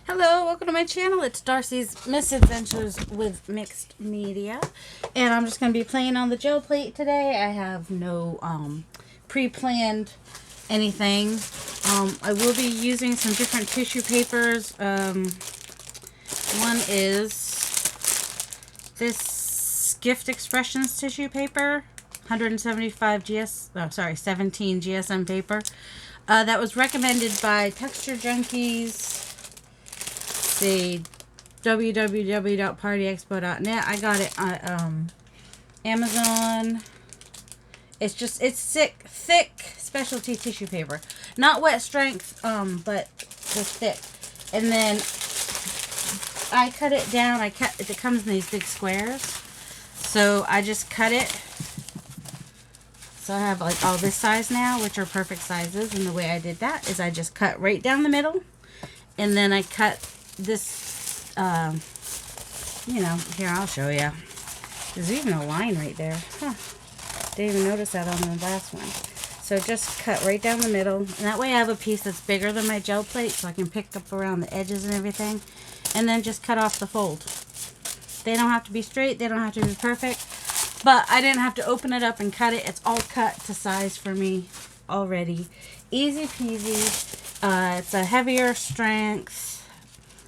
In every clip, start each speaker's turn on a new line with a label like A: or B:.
A: Hello, welcome to my channel. It's Darcy's Misadventures with Mixed Media. And I'm just going to be playing on the gel plate today. I have no pre-planned anything. I will be using some different tissue papers. One is this Gift Expressions tissue paper. 17 GSM paper. That was recommended by Texture Junkies. See, www.partyexpo.net. I got it on Amazon. It's thick specialty tissue paper, not wet strength, but just thick. And then I cut it down. It comes in these big squares, so I just cut it. So I have like all this size now, which are perfect sizes. And the way I did that is I just cut right down the middle, and then I cut this, here, I'll show you. There's even a line right there. Huh. Didn't even notice that on the last one. So just cut right down the middle. And that way I have a piece that's bigger than my gel plate, so I can pick up around the edges and everything. And then just cut off the fold. They don't have to be straight. They don't have to be perfect. But I didn't have to open it up and cut it. It's all cut to size for me already. Easy peasy. It's a heavier strength.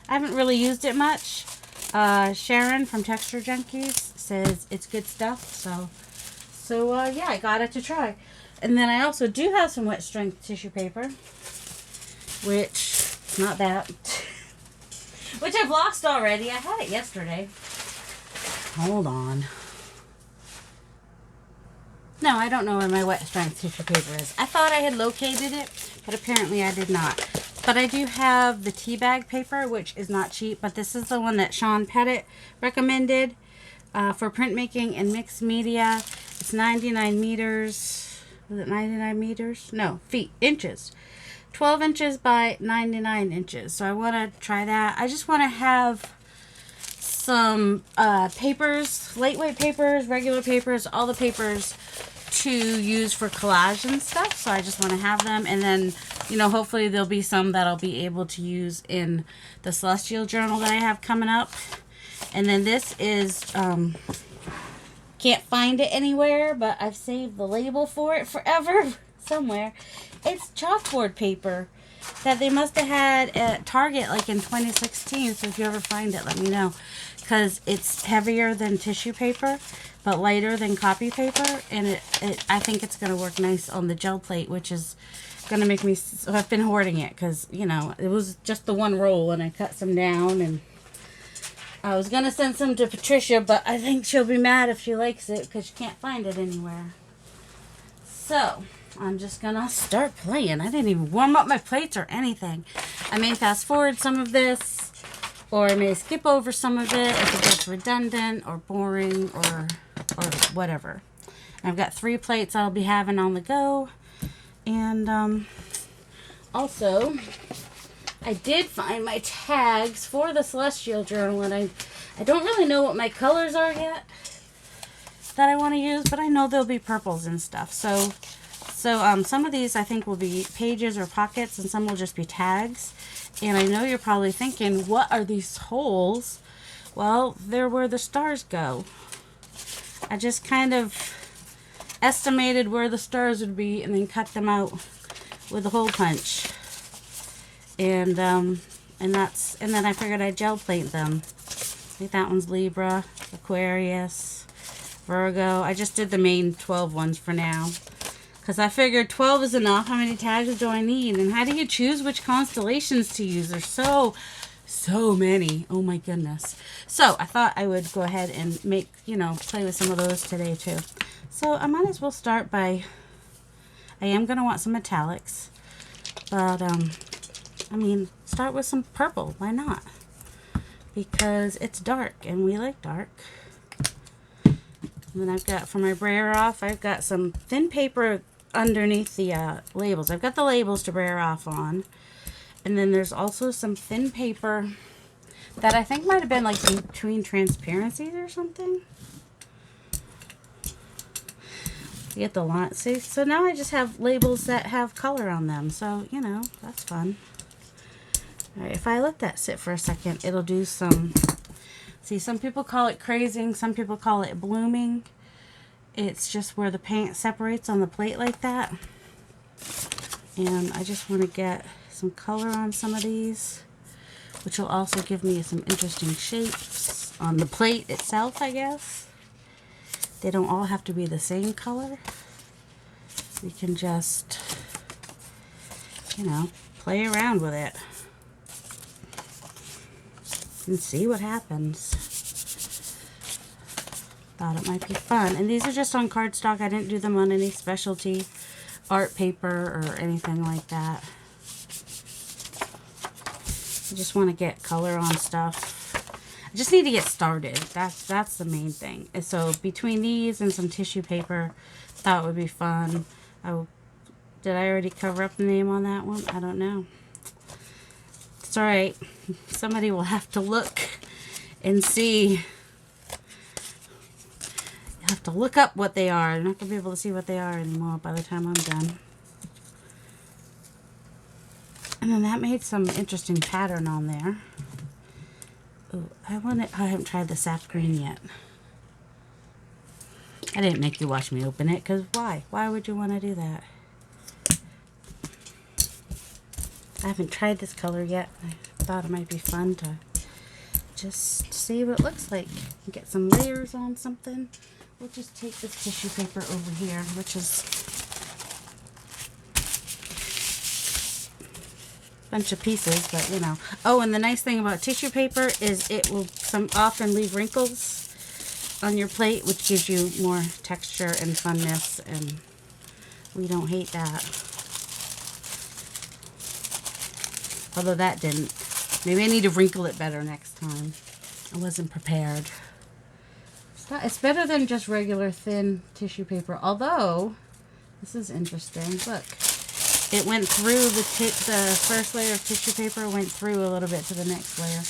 A: I haven't really used it much. Sharon from Texture Junkies says it's good stuff. So yeah, I got it to try. And then I also do have some wet strength tissue paper, which it's not that, which I've lost already. I had it yesterday. Hold on. No, I don't know where my wet strength tissue paper is. I thought I had located it, but apparently I did not. But I do have the tea bag paper, which is not cheap, but this is the one that Sean Pettit recommended for printmaking and mixed media. It's 99 meters. Was it 99 meters? No, feet, inches. 12 inches by 99 inches. So I want to try that. I just want to have some papers, lightweight papers, regular papers, all the papers to use for collage and stuff. So I just want to have them, and then hopefully there'll be some that I'll be able to use in the Celestial journal that I have coming up. And then this is can't find it anywhere, but I've saved the label for it forever somewhere. It's chalkboard paper that they must have had at Target like in 2016. So if you ever find it, let me know, because it's heavier than tissue paper but lighter than copy paper, and I think it's going to work nice on the gel plate, which is going to make me, so I've been hoarding it because it was just the one roll, and I cut some down, and I was going to send some to Patricia, but I think she'll be mad if she likes it because she can't find it anywhere. So I'm just gonna start playing. I didn't even warm up my plates or anything. I may fast forward some of this, or I may skip over some of it if it gets redundant or boring or whatever. I've got 3 plates I'll be having on the go. And also I did find my tags for the Celestial journal, and I don't really know what my colors are yet that I want to use, but I know there'll be purples and stuff. So some of these I think will be pages or pockets, and some will just be tags. And I know you're probably thinking, what are these holes? Well, they're where the stars go. I just kind of estimated where the stars would be and then cut them out with a hole punch. And then I figured I'd gel plate them. I think that one's Libra, Aquarius, Virgo. I just did the main 12 ones for now, because I figured 12 is enough. How many tags do I need? And how do you choose which constellations to use? There's so many. Oh my goodness. So I thought I would go ahead and make, play with some of those today too. So I might as well start by, I am going to want some metallics, but start with some purple. Why not? Because it's dark and we like dark. And then I've got, for my brayer off, I've got some thin paper underneath the labels. I've got the labels to brayer off on. And then there's also some thin paper that I think might have been like between transparencies or something. You get the line. See, so now I just have labels that have color on them. So, that's fun. Alright, if I let that sit for a second, it'll do some, see, some people call it crazing, some people call it blooming. It's just where the paint separates on the plate like that. And I just want to get some color on some of these, which will also give me some interesting shapes on the plate itself, I guess. They don't all have to be the same color. We can just, you know, play around with it and see what happens. Thought it might be fun. And these are just on cardstock. I didn't do them on any specialty art paper or anything like that. I just want to get color on stuff. I just need to get started. That's the main thing. And so between these and some tissue paper, thought it would be fun. Did I already cover up the name on that one? I don't know. It's alright. Somebody will have to look and see. You have to look up what they are. I'm not going to be able to see what they are anymore by the time I'm done. And then that made some interesting pattern on there. Ooh, I haven't tried the sap green yet. I didn't make you watch me open it, because why? Why would you want to do that? I haven't tried this color yet. I thought it might be fun to just see what it looks like. Get some layers on something. We'll just take this tissue paper over here, which is a bunch of pieces, but you know. Oh, and the nice thing about tissue paper is it will often leave wrinkles on your plate, which gives you more texture and funness, and we don't hate that. Although that didn't. Maybe I need to wrinkle it better next time. I wasn't prepared. It's better than just regular thin tissue paper. Although, this is interesting. Look, it went through the first layer of tissue paper, went through a little bit to the next layer.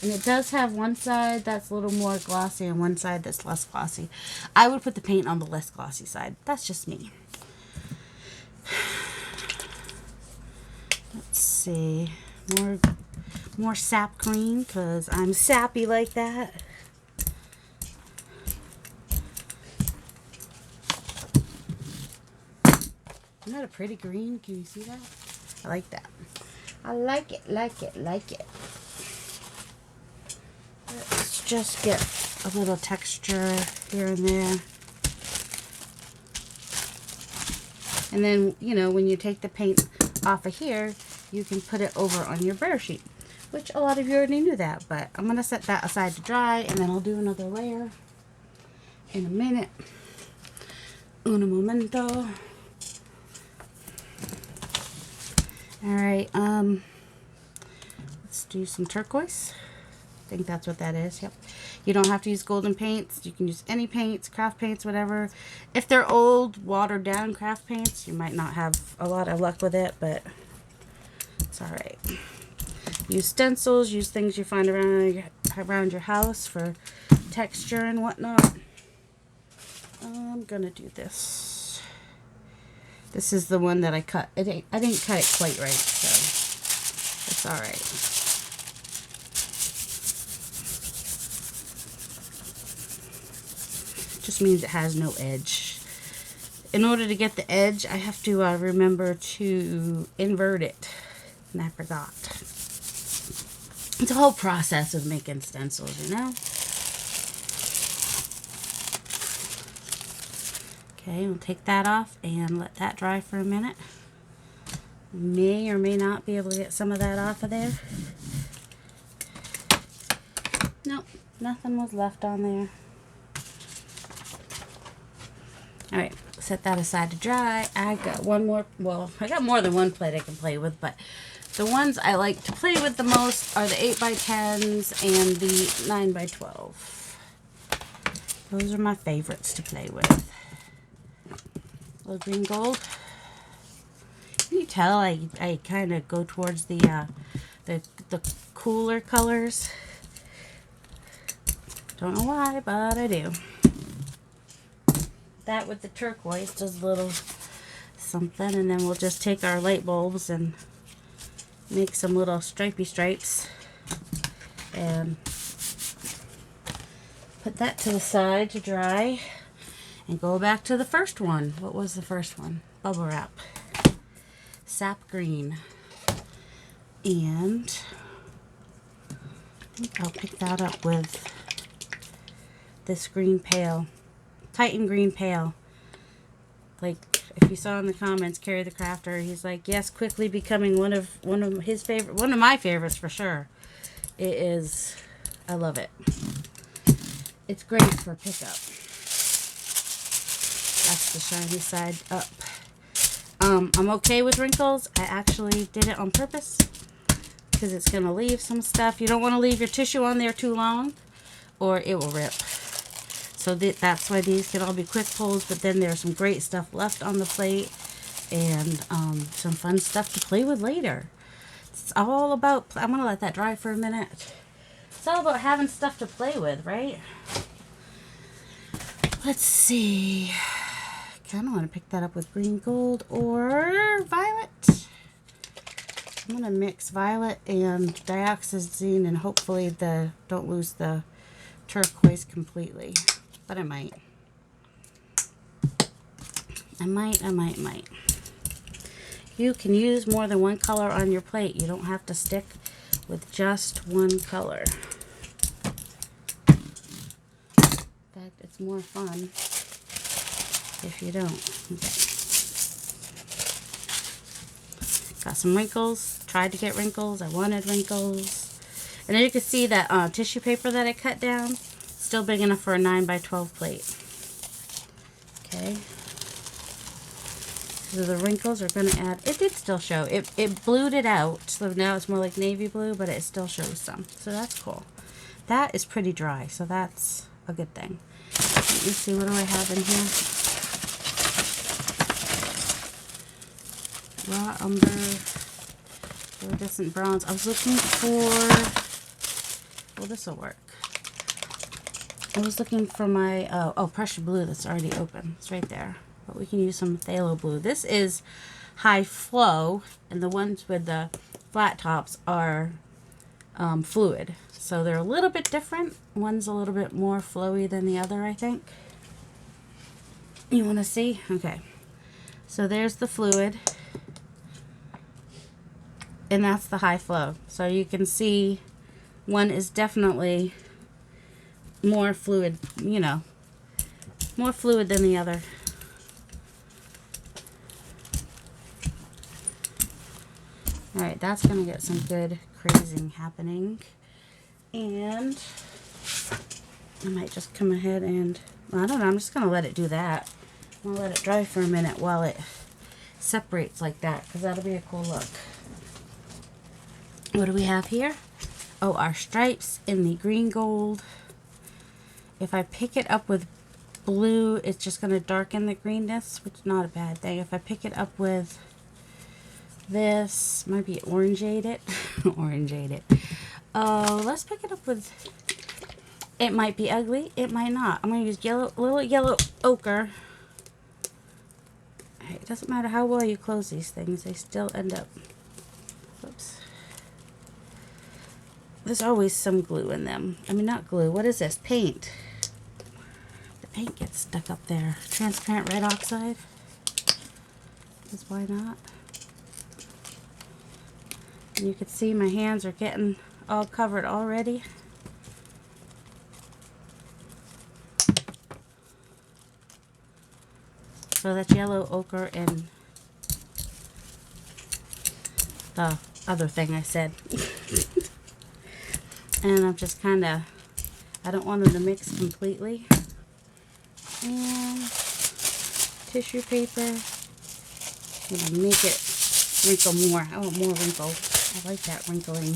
A: And it does have one side that's a little more glossy and one side that's less glossy. I would put the paint on the less glossy side. That's just me. Let's see. More sap green, because I'm sappy like that. Isn't that a pretty green? Can you see that? I like that. I like it, like it, like it. Let's just get a little texture here and there. And then, you know, when you take the paint off of here, you can put it over on your bare sheet, which a lot of you already knew that, but I'm going to set that aside to dry, and then I'll do another layer in a minute. Un momento. Alright, let's do some turquoise. I think that's what that is. Yep. You don't have to use golden paints. You can use any paints, craft paints, whatever. If they're old, watered down craft paints, you might not have a lot of luck with it, but it's alright. Use stencils, use things you find around your house for texture and whatnot. I'm gonna do this. This is the one that I cut. I didn't cut it quite right, so it's alright. Just means it has no edge. In order to get the edge, I have to remember to invert it, and I forgot. It's a whole process of making stencils, you know. Okay, we'll take that off and let that dry for a minute. May or may not be able to get some of that off of there. Nope, nothing was left on there. Alright, set that aside to dry. I got one more, well, I got more than one plate I can play with, but the ones I like to play with the most are the 8x10s and the 9x12. Those are my favorites to play with. Little green gold. Can you tell I kind of go towards the cooler colors? Don't know why, but I do. That with the turquoise does a little something, and then we'll just take our light bulbs and make some little stripy stripes and put that to the side to dry and go back to the first one. What was the first one? Bubble wrap. Sap green. And I think I'll pick that up with this green pale. Titan green pale. Like if you saw in the comments, Carrie the Crafter, he's like, yes, quickly becoming one of my favorites for sure. It is, I love it. It's great for pickup. That's the shiny side up. I'm okay with wrinkles. I actually did it on purpose because it's going to leave some stuff. You don't want to leave your tissue on there too long or it will rip. So that's why these can all be quick pulls, but then there's some great stuff left on the plate and some fun stuff to play with later. It's all about, I'm going to let that dry for a minute. It's all about having stuff to play with, right? Let's see. I kind of want to pick that up with green gold or violet. I'm going to mix violet and dioxazine and hopefully don't lose the turquoise completely. But I might. I might. You can use more than one color on your plate. You don't have to stick with just one color. In fact, it's more fun if you don't. Okay. Got some wrinkles. Tried to get wrinkles. I wanted wrinkles. And then you can see that tissue paper that I cut down. Still big enough for a 9x12 plate. Okay. So the wrinkles are going to add, it did still show. It blued it out. So now it's more like navy blue, but it still shows some. So that's cool. That is pretty dry. So that's a good thing. Let me see, what do I have in here? Raw umber, iridescent bronze. I was looking for, well, this will work. I was looking for my, pressure blue that's already open. It's right there. But we can use some phthalo blue. This is high flow, and the ones with the flat tops are fluid. So they're a little bit different. One's a little bit more flowy than the other, I think. You want to see? Okay. So there's the fluid. And that's the high flow. So you can see one is definitely more fluid, you know, more fluid than the other. Alright, that's going to get some good crazing happening. And I might just come ahead and, well, I don't know, I'm just going to let it do that. I'm going to let it dry for a minute while it separates like that, because that'll be a cool look. What do we have here? Oh, our stripes in the green gold. If I pick it up with blue, it's just going to darken the greenness, which is not a bad thing. If I pick it up with this, might be orangeade it. Orangeade it. Let's pick it up with, it might be ugly, it might not. I'm going to use little yellow ochre. It doesn't matter how well you close these things, they still end up, whoops. There's always some glue in them. I mean, not glue, what is this? Paint. The paint gets stuck up there. Transparent red oxide. Because why not? And you can see my hands are getting all covered already. So that's yellow ochre and the other thing I said. And I'm just kind of, I don't want them to mix completely. And tissue paper. I'm going to make it wrinkle more. I want more wrinkle. I like that wrinkling.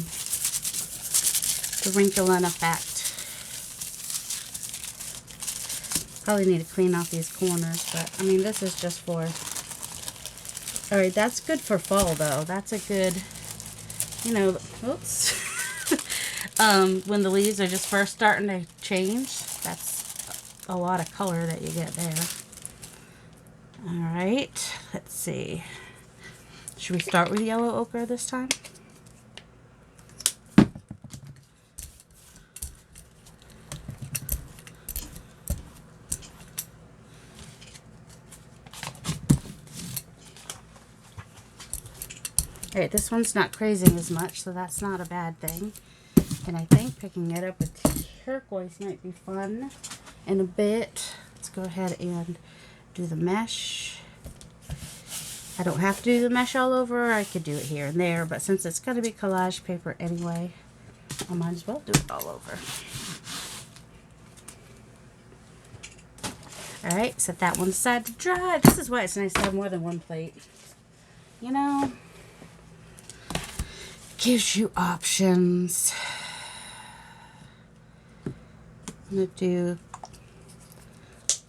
A: The wrinkling effect. Probably need to clean off these corners, but I mean, this is just for, alright, that's good for fall though. That's a good, you know, oops. When the leaves are just first starting to change, that's a lot of color that you get there. Alright, let's see. Should we start with yellow ochre this time? Okay, this one's not crazing as much, so that's not a bad thing. And I think picking it up with turquoise might be fun in a bit. Let's go ahead and do the mesh. I don't have to do the mesh all over. I could do it here and there, but since it's going to be collage paper anyway, I might as well do it all over. Alright, set that one aside to dry. This is why it's nice to have more than one plate. You know, gives you options. I'm going to do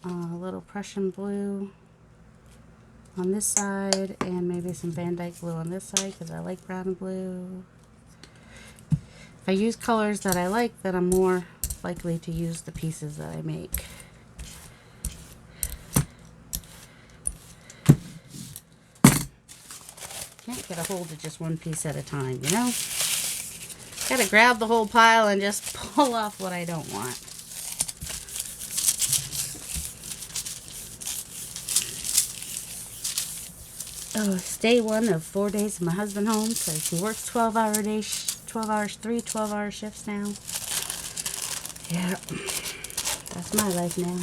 A: a little Prussian blue on this side and maybe some Van Dyke blue on this side because I like brown and blue. If I use colors that I like, then I'm more likely to use the pieces that I make. Can't get a hold of just one piece at a time, you know? Gotta grab the whole pile and just pull off what I don't want. Oh, it's day one of 4 days of my husband home because he works 12-hour days, 12 hours, 3 12-hour shifts now. Yeah, that's my life now.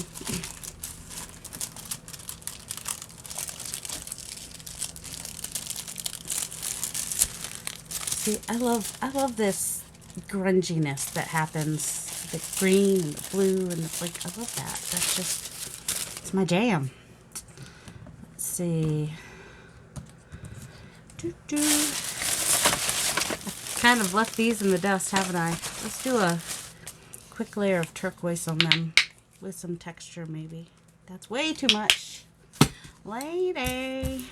A: See, I love this grunginess that happens. The green and the blue and the, like, I love that. That's just, it's my jam. Let's see. I've kind of left these in the dust, haven't I? Let's do a quick layer of turquoise on them with some texture maybe. That's way too much. Lady.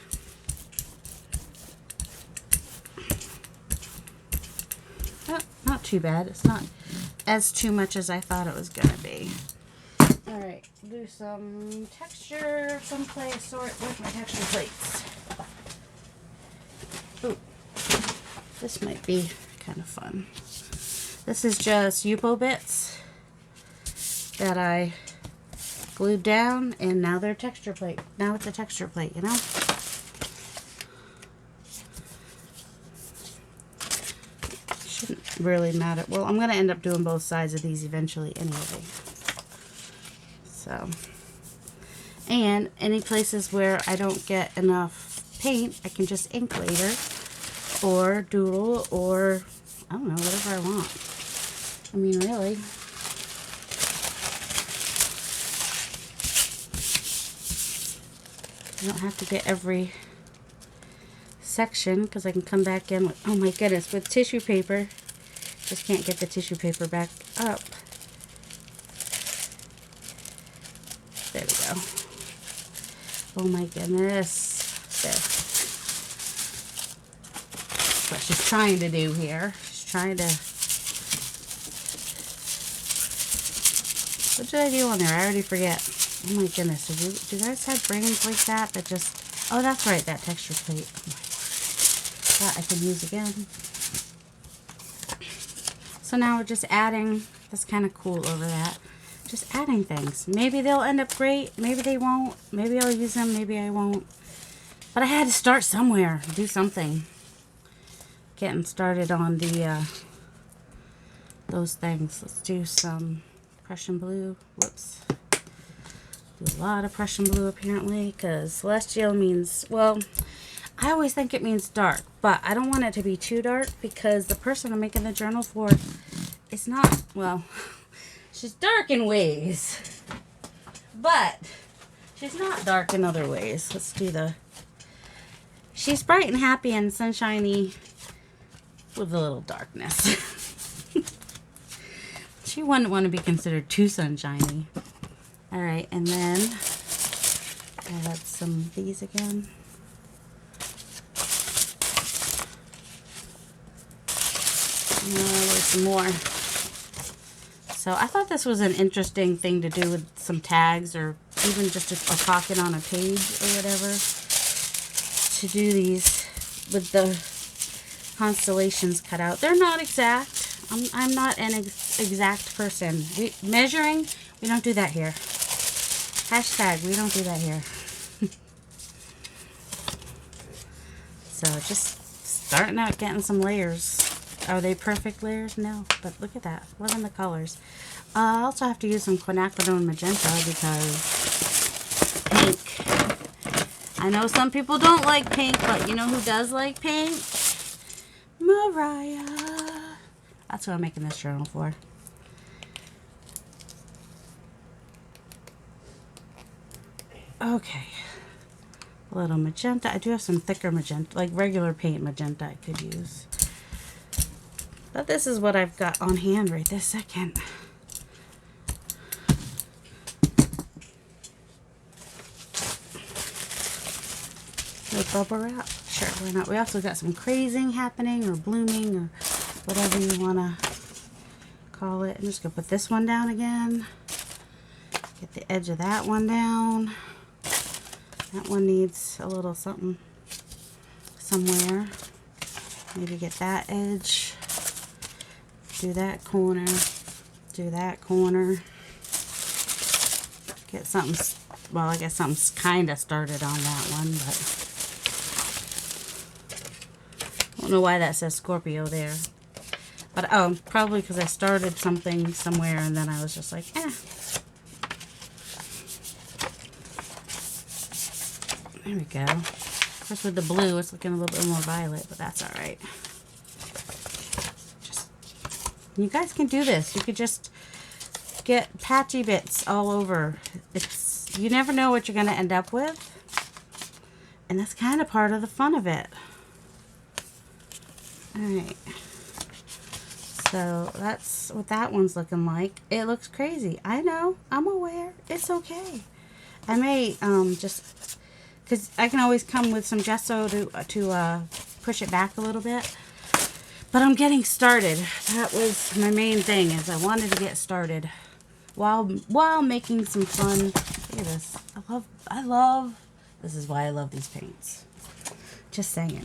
A: Oh, not too bad. It's not as too much as I thought it was going to be. Alright, do some texture, some clay sort with my texture plates. Ooh, this might be kind of fun. This is just Yupo bits that I glued down, and now they're texture plate. Now it's a texture plate, you know? Shouldn't really matter. Well, I'm going to end up doing both sides of these eventually anyway. So, and any places where I don't get enough paint, I can just ink later or doodle or I don't know, whatever I want. I mean, really. I don't have to get every section because I can come back in with, oh my goodness, with tissue paper. Just can't get the tissue paper back up. There we go. Oh my goodness. There. That's what she's trying to do here. She's trying to... What did I do on there? I already forget. Oh my goodness. Do you guys have brains like that? That just... Oh, that's right. That texture plate. Oh my gosh. That I can use again. So now we're just adding... That's kind of cool over that. Just adding things. Maybe they'll end up great. Maybe they won't. Maybe I'll use them. Maybe I won't. But I had to start somewhere. Do something. Getting started on the those things. Let's do some Prussian blue. Whoops. Do a lot of Prussian blue apparently, because celestial means, well, I always think it means dark, but I don't want it to be too dark because the person I'm making the journal for is not, well, she's dark in ways, but she's not dark in other ways. Let's do the, she's bright and happy and sunshiny with a little darkness. She wouldn't want to be considered too sunshiny. Alright, and then add some of these again. With some more. So I thought this was an interesting thing to do with some tags or even just a pocket on a page or whatever. To do these with the constellations cut out. They're not exact. I'm not an exact person. Measuring, we don't do that here. Hashtag, we don't do that here. So just starting out getting some layers. Are they perfect layers? No, but look at that. What are the colors? I also have to use some quinacridone magenta because pink. I know some people don't like pink, but you know who does like pink? Myriam. That's what I'm making this journal for. Okay. A little magenta. I do have some thicker magenta, like regular paint magenta I could use. But this is what I've got on hand right this second. With bubble wrap? Sure, why not? We also got some crazing happening, or blooming, or whatever you want to call it. I'm just going to put this one down again. Get the edge of that one down. That one needs a little something somewhere. Maybe get that edge. Do that corner. Do that corner. Get something, well, I guess something's kind of started on that one, but I don't know why that says Scorpio there. But, oh, probably because I started something somewhere and then I was just like, eh. There we go. Of course, with the blue, it's looking a little bit more violet, but that's all right. You guys can do this. You could just get patchy bits all over. You never know what you're going to end up with. And that's kind of part of the fun of it. Alright. So that's what that one's looking like. It looks crazy. I know. I'm aware. It's okay. I may just... because I can always come with some gesso to push it back a little bit. But I'm getting started. That was my main thing, is I wanted to get started while making some fun. Look at this. I love, this is why I love these paints. Just saying.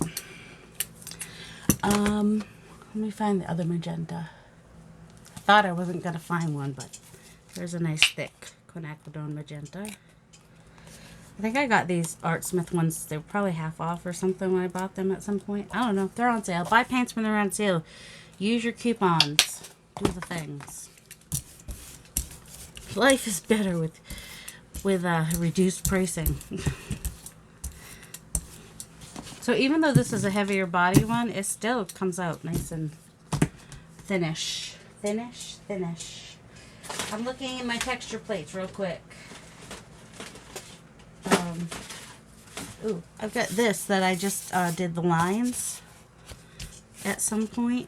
A: Let me find the other magenta. I thought I wasn't going to find one, but there's a nice thick quinacridone magenta. I think I got these Art Smith ones. They were probably half off or something when I bought them at some point. I don't know. They're on sale. Buy paints when they're on sale. Use your coupons. Do the things. Life is better with reduced pricing. So even though this is a heavier body one, it still comes out nice and thinnish. Thinnish, thinnish. I'm looking in my texture plates real quick. Ooh, I've got this that I just did the lines at some point,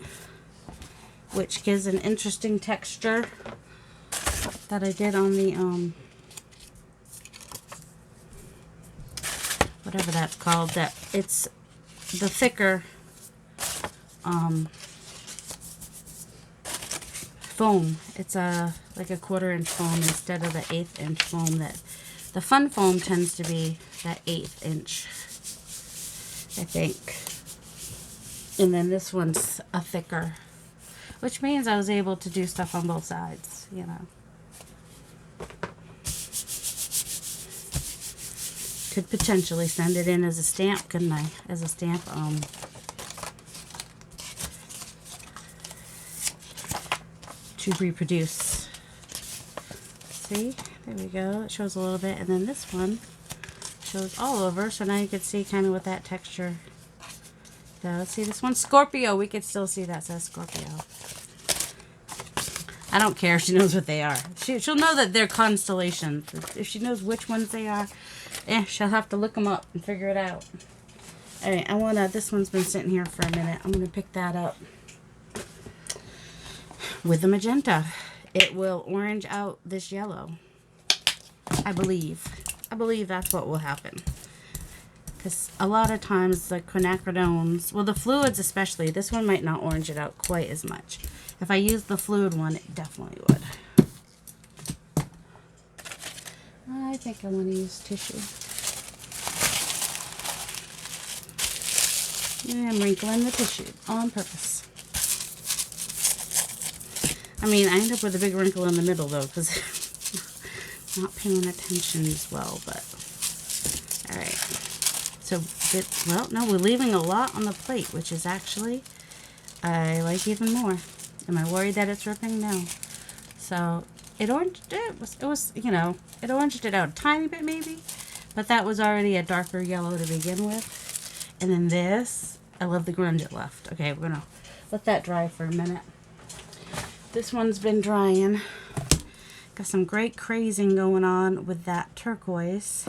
A: which gives an interesting texture that I did on the whatever that's called. That it's the thicker foam. It's like a 1/4 inch foam instead of the 1/8 inch foam that the fun foam tends to be. That 1/8 inch, I think. And then this one's a thicker, which means I was able to do stuff on both sides, you know. Could potentially send it in as a stamp, couldn't I? As a stamp, to reproduce. See? There we go. It shows a little bit. And then this one shows all over, so now you can see kind of what that texture does. See, this one's Scorpio. We could still see that says Scorpio. I don't care if she knows what they are. She'll know that they're constellations. If she knows which ones they are, she'll have to look them up and figure it out. Alright, this one's been sitting here for a minute. I'm going to pick that up with the magenta. It will orange out this yellow. I believe that's what will happen. Because a lot of times the quinacridones, well, the fluids especially, this one might not orange it out quite as much. If I use the fluid one, it definitely would. I think I want to use tissue. And I'm wrinkling the tissue on purpose. I mean, I end up with a big wrinkle in the middle though, because not paying attention as well, but alright. So well, no, we're leaving a lot on the plate, which is actually, I like even more. Am I worried that it's ripping? No. So it oranged you know, it oranged it out a tiny bit maybe, but that was already a darker yellow to begin with. And then this, I love the grunge it left. Okay, we're gonna let that dry for a minute. This one's been drying. Got some great crazing going on with that turquoise.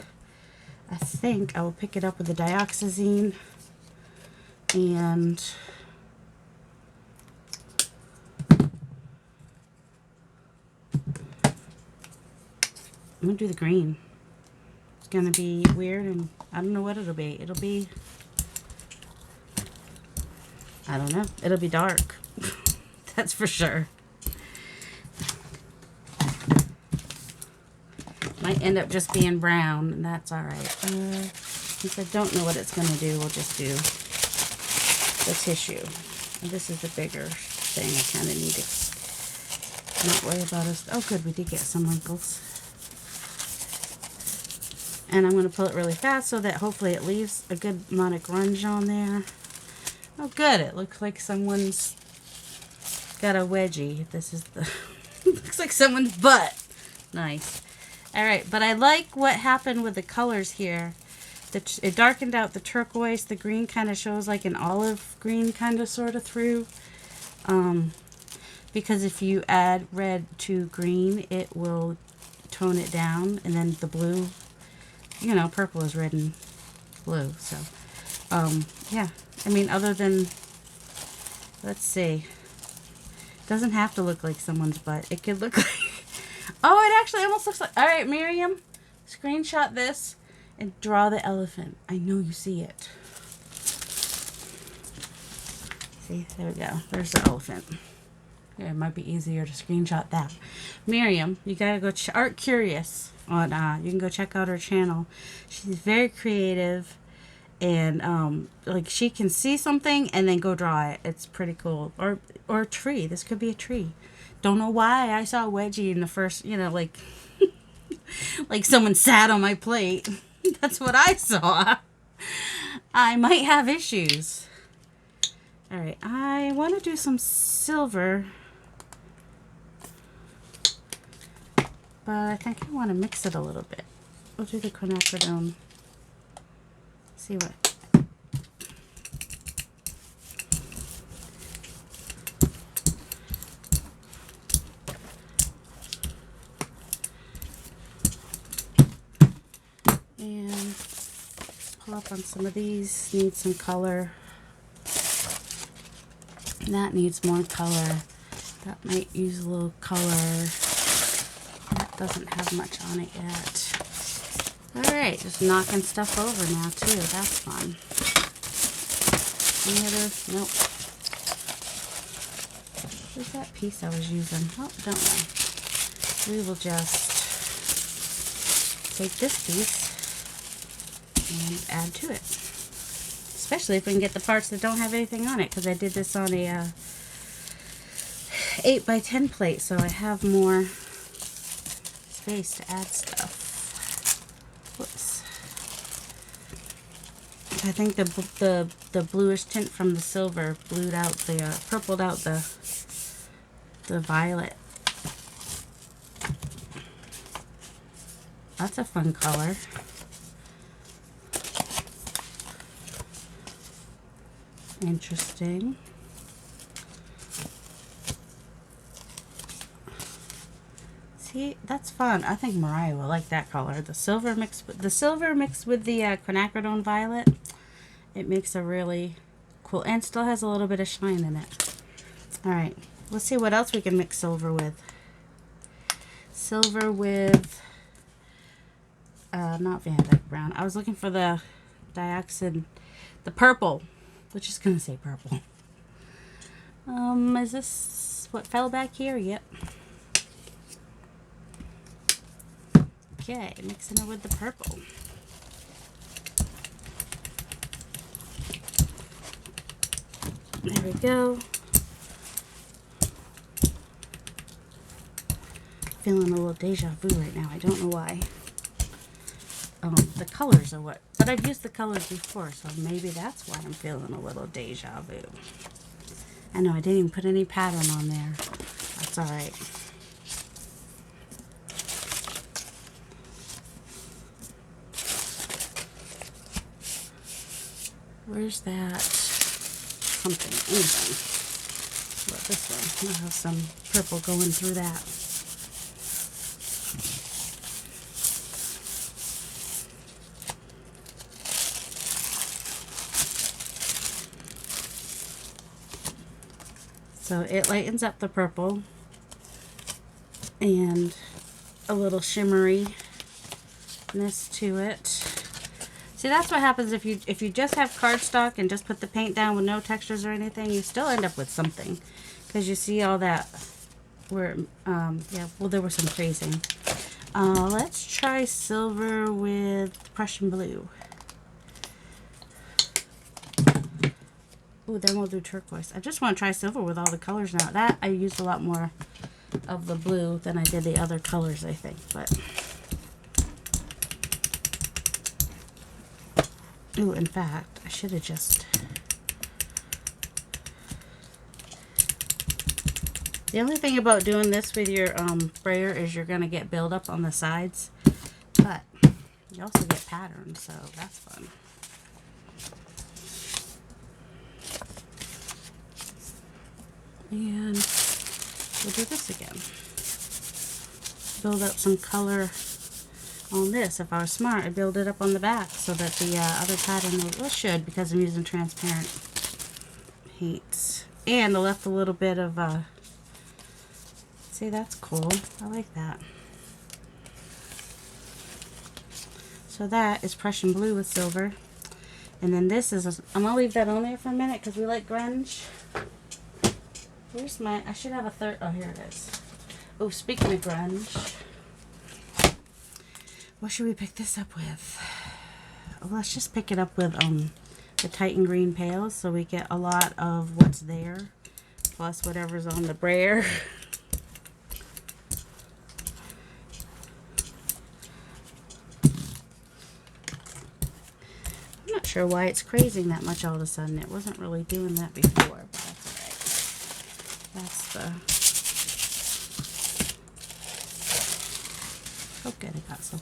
A: I think I will pick it up with the dioxazine and I'm gonna do the green. It's gonna be weird and I don't know what it'll be. It'll be, I don't know. It'll be dark. That's for sure. Might end up just being brown, and that's alright. Since I don't know what it's gonna do, we'll just do the tissue. And this is the bigger thing. I kind of need to not worry about us. Oh good, we did get some wrinkles. And I'm going to pull it really fast so that hopefully it leaves a good amount of grunge on there. Oh good, it looks like someone's got a wedgie. This is the, looks like someone's butt. Nice. Alright, but I like what happened with the colors here. It darkened out the turquoise. The green kind of shows like an olive green kind of sort of through. Because if you add red to green, it will tone it down. And then the blue, you know, purple is red and blue. So, yeah. I mean, other than, let's see. It doesn't have to look like someone's butt. It could look like, oh, it actually almost looks like, all right, Myriam, screenshot this and draw the elephant. I know you see it. See, there we go. There's the elephant. Yeah, it might be easier to screenshot that. Myriam, you gotta go Art Curious on. You can go check out her channel. She's very creative, and like she can see something and then go draw it. It's pretty cool. Or a tree. This could be a tree. Don't know why I saw a wedgie in the first. You know, like like someone sat on my plate. That's what I saw. I might have issues. All right, I want to do some silver. But I think I want to mix it a little bit. We'll do the quinacridone. See what. And pull up on some of these. Need some color. That needs more color. That might use a little color. That doesn't have much on it yet. Alright, just knocking stuff over now too. That's fun. Any other? Nope. Where's that piece I was using? Oh, don't know. We will just take this piece and add to it. Especially if we can get the parts that don't have anything on it, because I did this on a 8 by 10 plate, so I have more space to add stuff. Whoops. I think the bluish tint from the silver blued out the purpled out the violet. That's a fun color. Interesting. See, that's fun. I think Mariah will like that color. The silver mixed with the quinacridone violet. It makes a really cool, and still has a little bit of shine in it. All right, let's see what else we can mix silver with. Silver with not Van Dyke brown. I was looking for the dioxin, the purple. We're just gonna say purple. Is this what fell back here? Yep. Okay, mixing it with the purple. There we go. Feeling a little deja vu right now. I don't know why. the colors are what, but I've used the colors before, so maybe that's why I'm feeling a little deja vu. I know I didn't even put any pattern on there. That's all right. Where's that? Something, anything. What, this way? I'll have some purple going through that. So it lightens up the purple and a little shimmeriness to it. See, that's what happens if you just have cardstock and just put the paint down with no textures or anything. You still end up with something, because you see all that where yeah, well, there was some tracing. Let's try silver with Prussian blue. Ooh, then we'll do turquoise. I just want to try silver with all the colors now. That I used a lot more of the blue than I did the other colors, I think. But ooh, in fact, I should have just. The only thing about doing this with your sprayer is you're gonna get buildup on the sides, but you also get patterns, so that's fun. And we'll do this again. Build up some color on this. If I was smart, I'd build it up on the back so that the other pattern will should, because I'm using transparent paints. And I left a little bit of, see, that's cool. I like that. So that is Prussian blue with silver. And then this is, I'm going to leave that on there for a minute because we like grunge. Where's my, I should have a third, oh, here it is. Oh, speaking of grunge, what should we pick this up with? Oh, let's just pick it up with the Titan Green Pails, so we get a lot of what's there, plus whatever's on the brayer. I'm not sure why it's crazing that much all of a sudden. It wasn't really doing that before, but that's all right. That's the, oh good, I got some.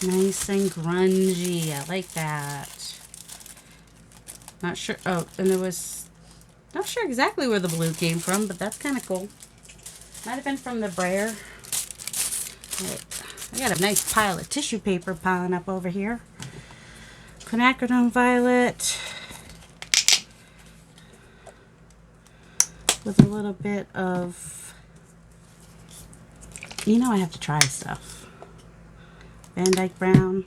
A: Nice and grungy, I like that. Not sure, oh, and there was, not sure exactly where the blue came from, but that's kind of cool. Might have been from the brayer. Right. I got a nice pile of tissue paper piling up over here. Quinacridone violet with a little bit of, you know, I have to try stuff. Van Dyke brown.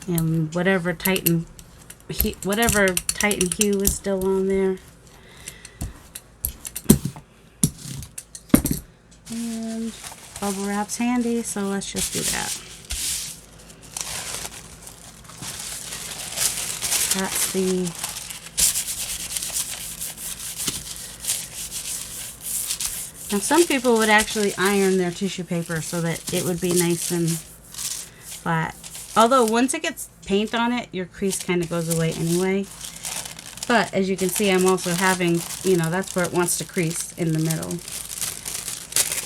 A: And whatever Titan hue is still on there. And bubble wrap's handy, so let's just do that. That's the now some people would actually iron their tissue paper so that it would be nice and flat. Although once it gets paint on it, your crease kind of goes away anyway. But as you can see, I'm also having, you know, that's where it wants to crease, in the middle.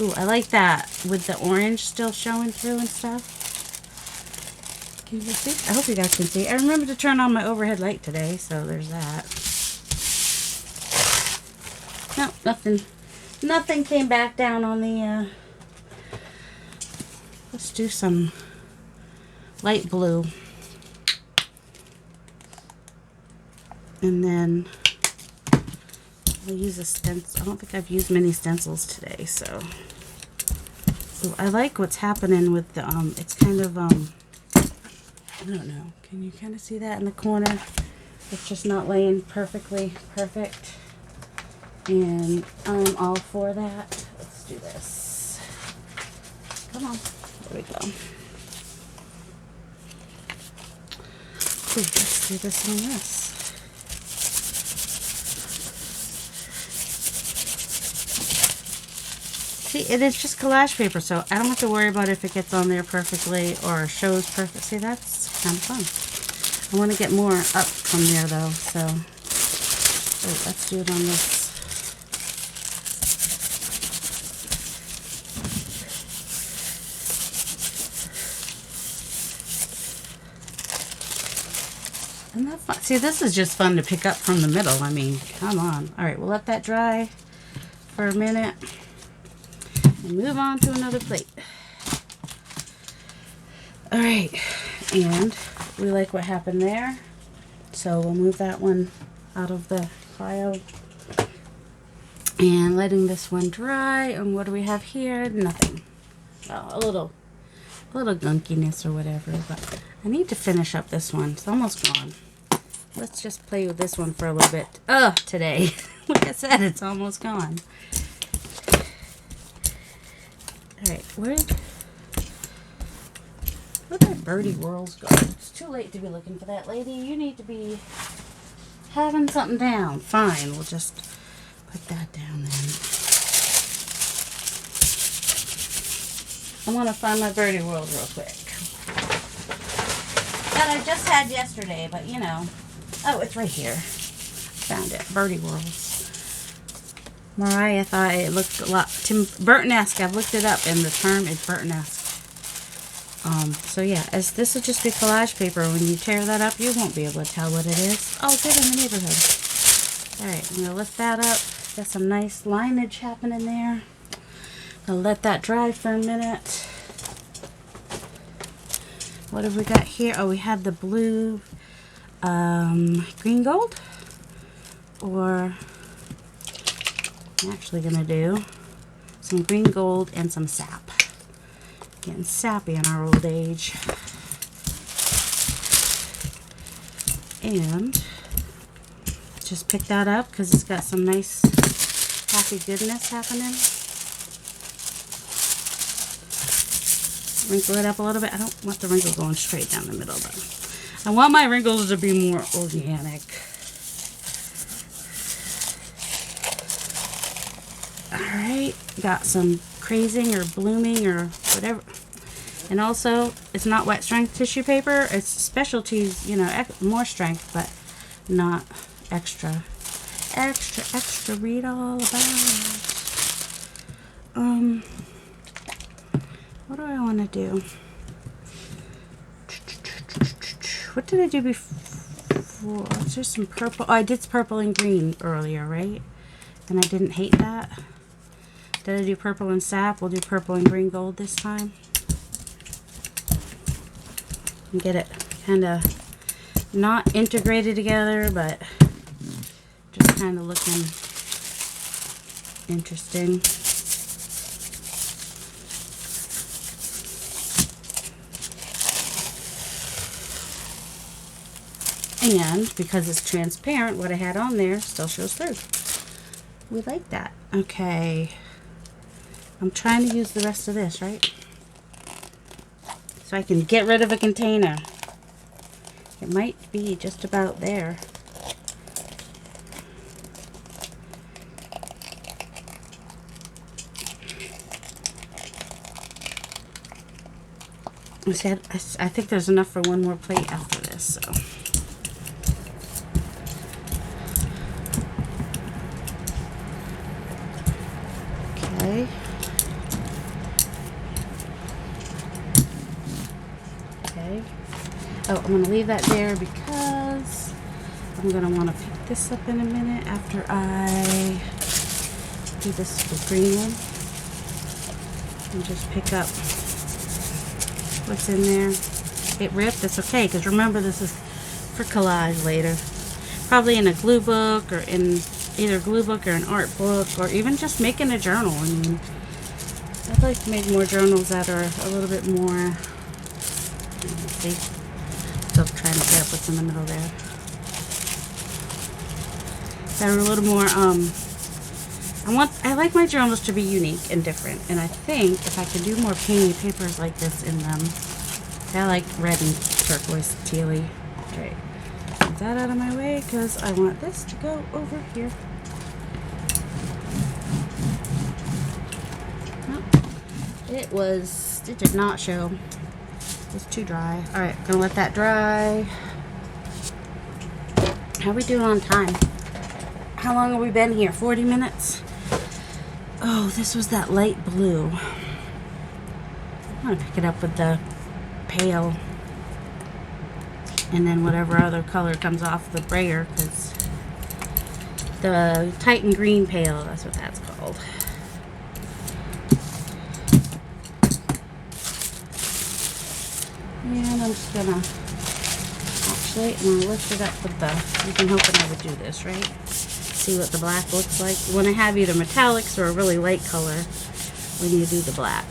A: Ooh, I like that with the orange still showing through and stuff. Can you see? I hope you guys can see. I remember to turn on my overhead light today, so there's that. No, nothing came back down on the, let's do some light blue. And then I'll use a stencil. I don't think I've used many stencils today, so. Ooh, I like what's happening with the, it's kind of, I don't know. Can you kind of see that in the corner? It's just not laying perfectly perfect. And I'm all for that. Let's do this. Come on. There we go. Ooh, let's do this on this. See, it is just collage paper, so I don't have to worry about if it gets on there perfectly or shows perfect. See, that's kind of fun. I want to get more up from there, though, so wait, let's do it on this. Isn't that fun? See, this is just fun to pick up from the middle. I mean, come on. All right, we'll let that dry for a minute and move on to another plate. All right, and we like what happened there, so we'll move that one out of the pile and letting this one dry. And what do we have here? Nothing. Well, a little gunkiness or whatever, but I need to finish up this one. It's almost gone. Let's just play with this one for a little bit. Today. Like I said, it's almost gone. Alright, where'd that birdie whirls go? It's too late to be looking for that, lady. You need to be having something down. Fine, we'll just put that down then. I want to find my birdie whirls real quick. That I just had yesterday, but you know. Oh, it's right here. Found it. Birdie whirls. Mariah thought it looked a lot Burton-esque. I've looked it up and the term is Burton-esque. So yeah, as this will just be collage paper. When you tear that up, you won't be able to tell what it is. Oh, good in the neighborhood. Alright, I'm going to lift that up. Got some nice lineage happening there. I'll let that dry for a minute. What have we got here? Oh, we had the blue, green gold. Or I'm actually going to do some green gold and some sap. Getting sappy in our old age. And just pick that up because it's got some nice happy goodness happening. Wrinkle it up a little bit. I don't want the wrinkle going straight down the middle, though. I want my wrinkles to be more organic. Alright, got some crazing or blooming or whatever. And also, it's not wet strength tissue paper. It's specialties, you know, more strength, but not extra. Extra, read all about it. What do I want to do? What did I do before? Is there some purple? Oh, I did purple and green earlier, right? And I didn't hate that. Did I do purple and sap? We'll do purple and green gold this time. And get it kind of not integrated together, but just kind of looking interesting. And because it's transparent, what I had on there still shows through. We like that. Okay. I'm trying to use the rest of this, right? So I can get rid of a container. It might be just about there. I think there's enough for one more plate after this, so. Okay. Okay. Oh, I'm going to leave that there because I'm going to want to pick this up in a minute after I do this with green one. And just pick up what's in there. It ripped. That's okay, because remember, this is for collage later. Probably in a glue book or in either a glue book or an art book or even just making a journal. I mean, I'd like to make more journals that are a little bit more, let's see, still trying to get up what's in the middle there. That are a little more, I like my journals to be unique and different, and I think if I could do more painty papers like this in them, I like red and turquoise tealy. Alright, get that out of my way because I want this to go over here. It did not show. It's too dry. Alright, gonna let that dry. How we doing on time? How long have we been here? 40 minutes? Oh, this was that light blue. I'm gonna pick it up with the pale. And then whatever other color comes off the brayer, because the Titan Green Pale, that's what that's called. And I'm just gonna, actually, I'm gonna lift it up with the, you've been hoping I would do this, right? See what the black looks like. You wanna have either metallics or a really light color when you do the black.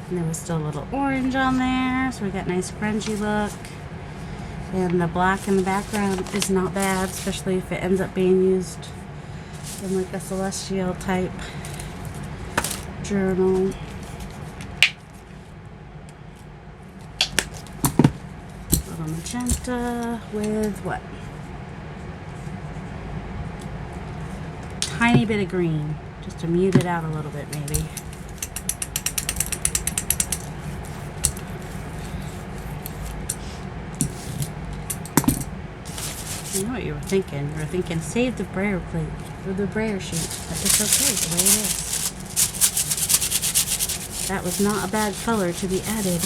A: And there was still a little orange on there, so we got a nice grungy look. And the black in the background is not bad, especially if it ends up being used in like a celestial type journal. A little magenta with what? Tiny bit of green, just to mute it out a little bit maybe. I know what you were thinking. You were thinking, save the brayer plate or the brayer sheet. But it's okay the way it is. That was not a bad color to be added.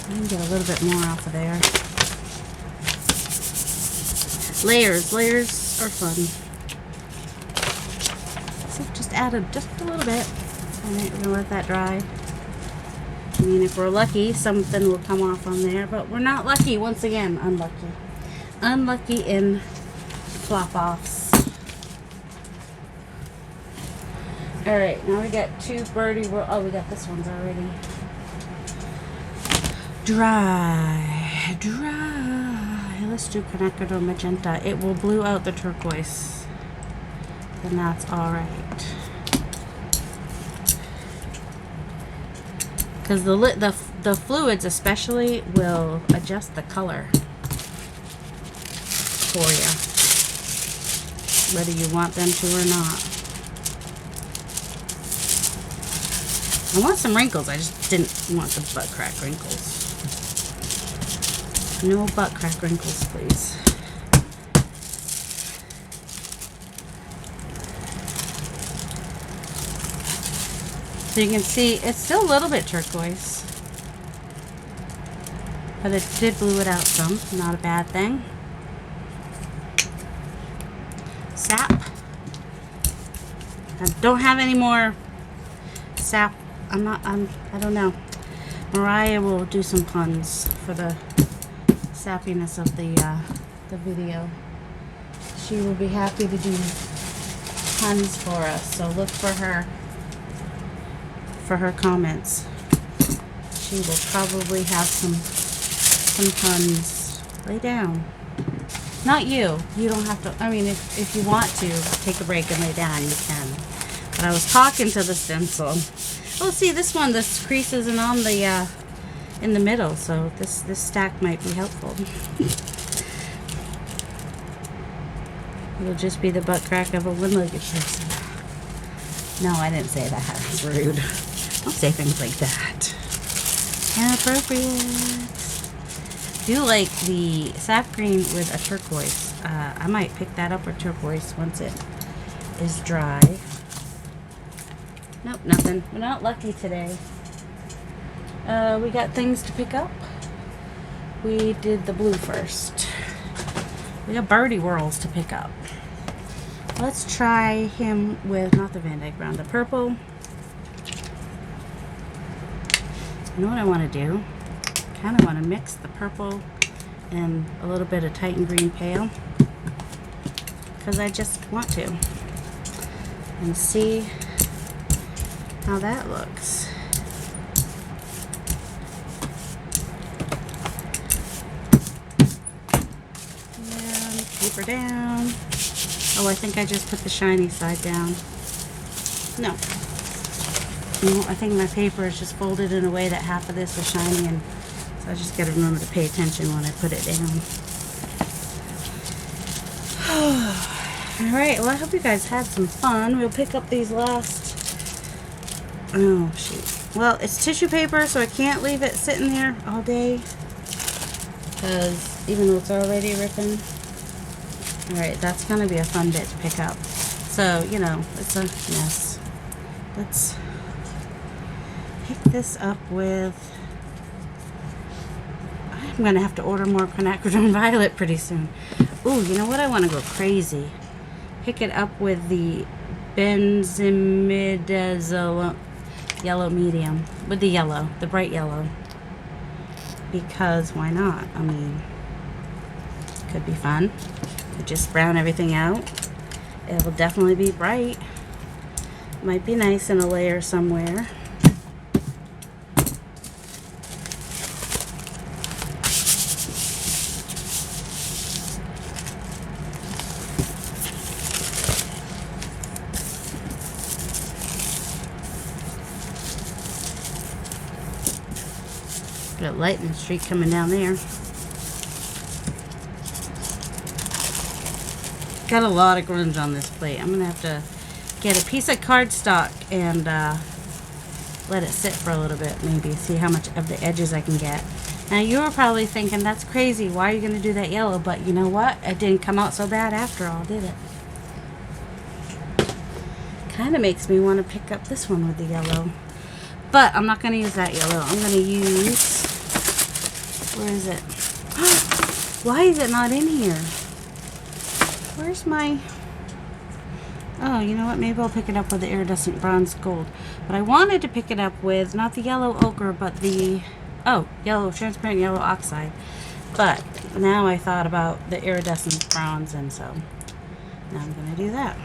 A: I can get a little bit more off of there. Layers are fun. So just added just a little bit. Alright, we're gonna let that dry. I mean, if we're lucky, something will come off on there, but we're not lucky. Once again, unlucky. Unlucky in flop-offs. Alright, now we got two birdie. Oh, we got this one's already dry. Let's do Connector Magenta. It will blue out the turquoise. Then that's alright. Because the fluids especially will adjust the color for you, whether you want them to or not. I want some wrinkles. I just didn't want the butt crack wrinkles. No butt crack wrinkles, please. So you can see it's still a little bit turquoise, but it did blue it out some. Not a bad thing. Sap. I don't have any more sap. I don't know. Mariah will do some puns for the sappiness of the video. She will be happy to do puns for us, so look for her comments. She will probably have some puns. Lay down. Not you. You don't have to. I mean, if you want to take a break and lay down, you can. But I was talking to the stencil. Oh, see, this one, the crease isn't on the in the middle, so this stack might be helpful. It'll just be the butt crack of a one-legged person. No, I didn't say that. That's rude. Don't say things like that. Inappropriate. Do like the sap green with a turquoise. I might pick that up with turquoise once it is dry. Nope, nothing. We're not lucky today. We got things to pick up. We did the blue first. We got birdie whirls to pick up. Let's try him with, not the Van Dyke Brown, the purple. You know what I want to do? Kind of want to mix the purple and a little bit of Titan Green Pale, because I just want to, and see how that looks. And keep paper down. Oh, I think I just put the shiny side down. No. No, I think my paper is just folded in a way that half of this is shiny, and so I just got to remember to pay attention when I put it down. Alright, well I hope you guys had some fun. We'll pick up these last... Oh, shoot. Well, it's tissue paper, so I can't leave it sitting there all day. Because even though it's already ripping. Alright, that's going to be a fun bit to pick up. So, you know, it's a mess. Let's pick this up with... I'm going to have to order more quinacridone violet pretty soon. Ooh, you know what? I want to go crazy. Pick it up with the benzimidazole yellow medium. With the yellow, the bright yellow. Because why not? I mean, could be fun. Could just brown everything out. It'll definitely be bright. Might be nice in a layer somewhere. Got a lightning streak coming down there. Got a lot of grunge on this plate. I'm gonna have to get a piece of cardstock and let it sit for a little bit, maybe see how much of the edges I can get. Now you were probably thinking, that's crazy, why are you gonna do that yellow? But you know what, it didn't come out so bad after all, did it? Kind of makes me want to pick up this one with the yellow, but I'm not gonna use that yellow. I'm gonna use, where is it? Why is it not in here? Where's my... Oh, you know what? Maybe I'll pick it up with the iridescent bronze gold. But I wanted to pick it up with not the yellow ochre, but the... Oh, yellow, transparent yellow oxide. But now I thought about the iridescent bronze, and so now I'm going to do that.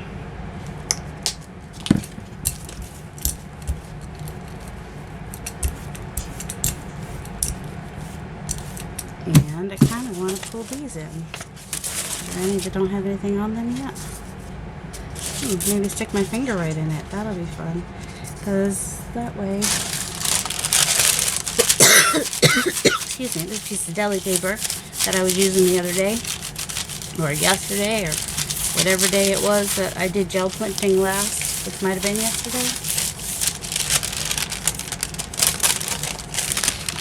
A: And I kind of want to pull these in. Are there any that don't have anything on them yet? Maybe stick my finger right in it. That'll be fun. Because that way... Excuse me, this piece of deli paper that I was using the other day, or yesterday, or whatever day it was that I did gel printing last, which might have been yesterday.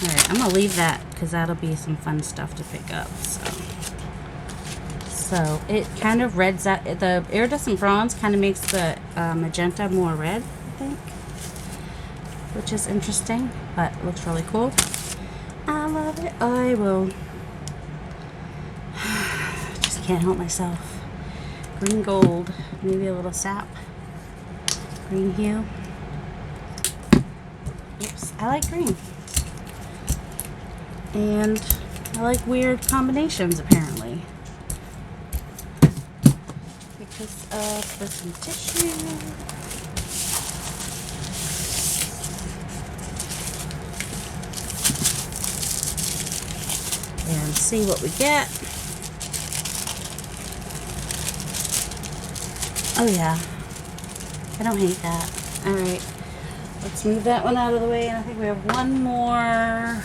A: Alright, I'm going to leave that because that'll be some fun stuff to pick up. So it kind of reds out, the iridescent bronze kind of makes the magenta more red, I think, which is interesting, but it looks really cool. I love it. I will, just can't help myself. Green gold, maybe a little sap, green hue. Oops, I like green. And I like weird combinations, apparently. Pick this up with some tissue. And see what we get. Oh yeah, I don't hate that. Alright, let's move that one out of the way, and I think we have one more.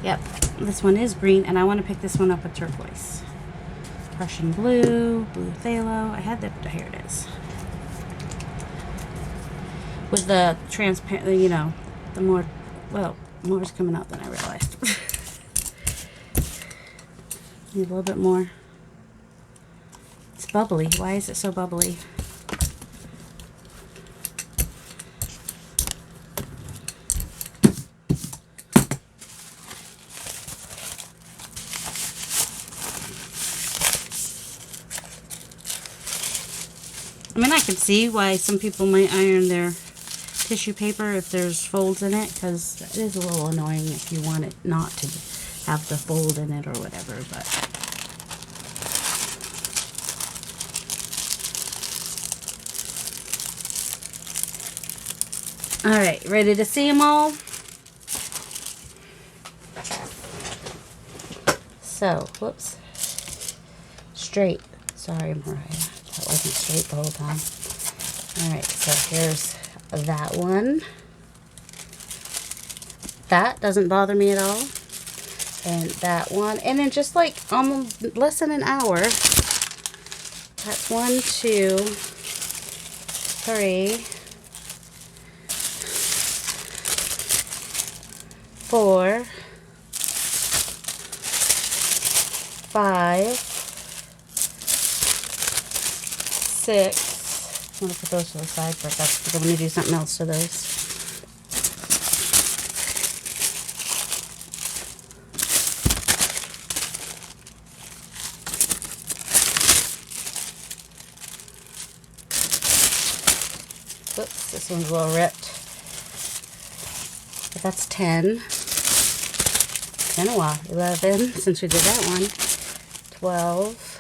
A: Yep, this one is green, and I want to pick this one up with turquoise. Prussian blue, blue phthalo. I had that, here it is. With the transparent, you know, the more, well, more is coming out than I realized. Need a little bit more. It's bubbly. Why is it so bubbly? I mean, I can see why some people might iron their tissue paper if there's folds in it, because it is a little annoying if you want it not to have the fold in it or whatever, but alright, ready to see them all? So, whoops. straight. Sorry, Mariah. That wasn't straight the whole time. Alright, so here's that one. That doesn't bother me at all. And that one. And then just like almost less than an hour. That's 1, 2, 3, 4, 5, 6. I'm going to put those to the side for a second because I'm going to do something else to those. Whoops, this one's a little ripped. But that's 10. It's been a while. 11 since we did that one. 12.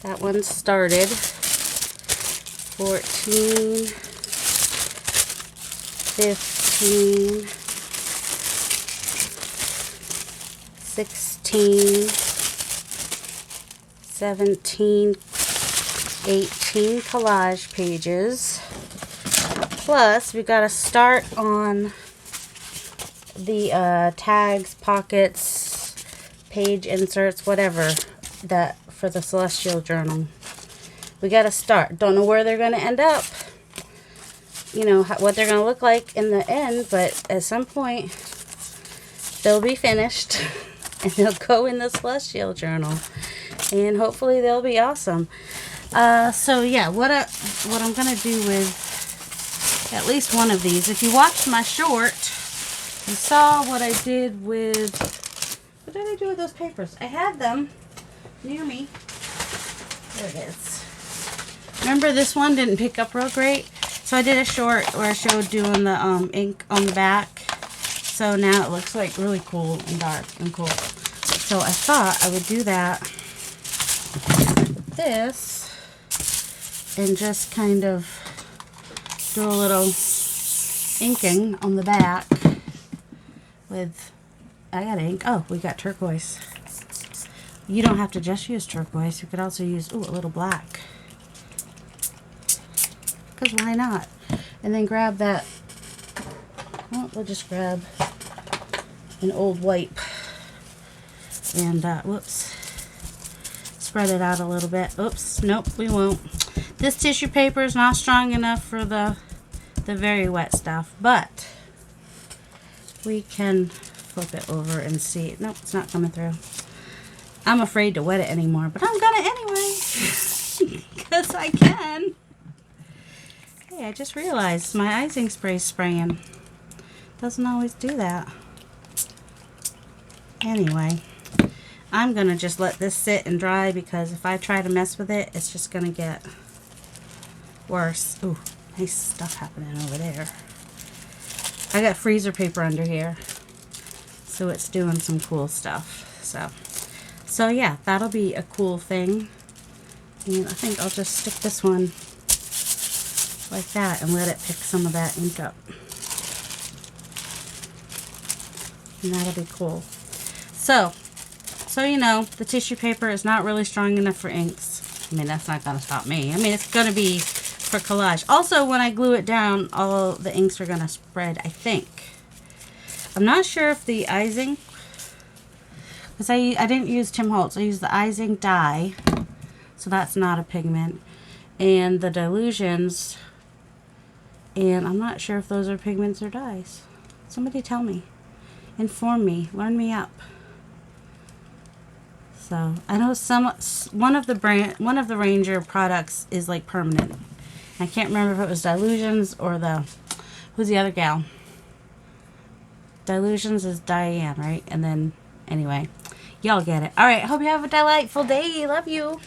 A: That one started. 14. 15. 16. 17. 18 collage pages, plus we got to start on the tags, pockets, page inserts, whatever, that for the celestial journal. We got to start. Don't know where they're going to end up, you know, what they're going to look like in the end, but at some point they'll be finished and they'll go in the celestial journal, and hopefully they'll be awesome. So yeah, what I'm gonna do with at least one of these. If you watched my short, you saw what I did with. What did I do with those papers? I had them near me. There it is. Remember, this one didn't pick up real great, so I did a short where I showed doing the ink on the back. So now it looks like really cool and dark and cool. So I thought I would do that with this. And just kind of do a little inking on the back with, I got ink. Oh, we got turquoise. You don't have to just use turquoise. You could also use, ooh, a little black. Because why not? And then grab that, well, we'll just grab an old wipe. And, whoops. Spread it out a little bit. Oops, nope, we won't. This tissue paper is not strong enough for the very wet stuff, but we can flip it over and see. Nope, it's not coming through. I'm afraid to wet it anymore, but I'm gonna anyway, because I can. Hey, I just realized my icing spray is spraying. Doesn't always do that. Anyway, I'm gonna just let this sit and dry, because if I try to mess with it, it's just gonna get worse. Ooh, nice stuff happening over there. I got freezer paper under here, so it's doing some cool stuff. So yeah, that'll be a cool thing. And I think I'll just stick this one like that and let it pick some of that ink up. And that'll be cool. So you know, the tissue paper is not really strong enough for inks. I mean, that's not going to stop me. I mean, it's going to be for collage. Also, when I glue it down, all the inks are going to spread, I think. I'm not sure if the icing, because I didn't use Tim Holtz. I used the icing dye, so that's not a pigment. And the dilutions, and I'm not sure if those are pigments or dyes. Somebody tell me. Inform me. Learn me up. So I know one of the Ranger products is like permanent. I can't remember if it was Dilutions or who's the other gal? Dilutions is Diane, right? And then anyway, y'all get it. All right, hope you have a delightful day. Love you.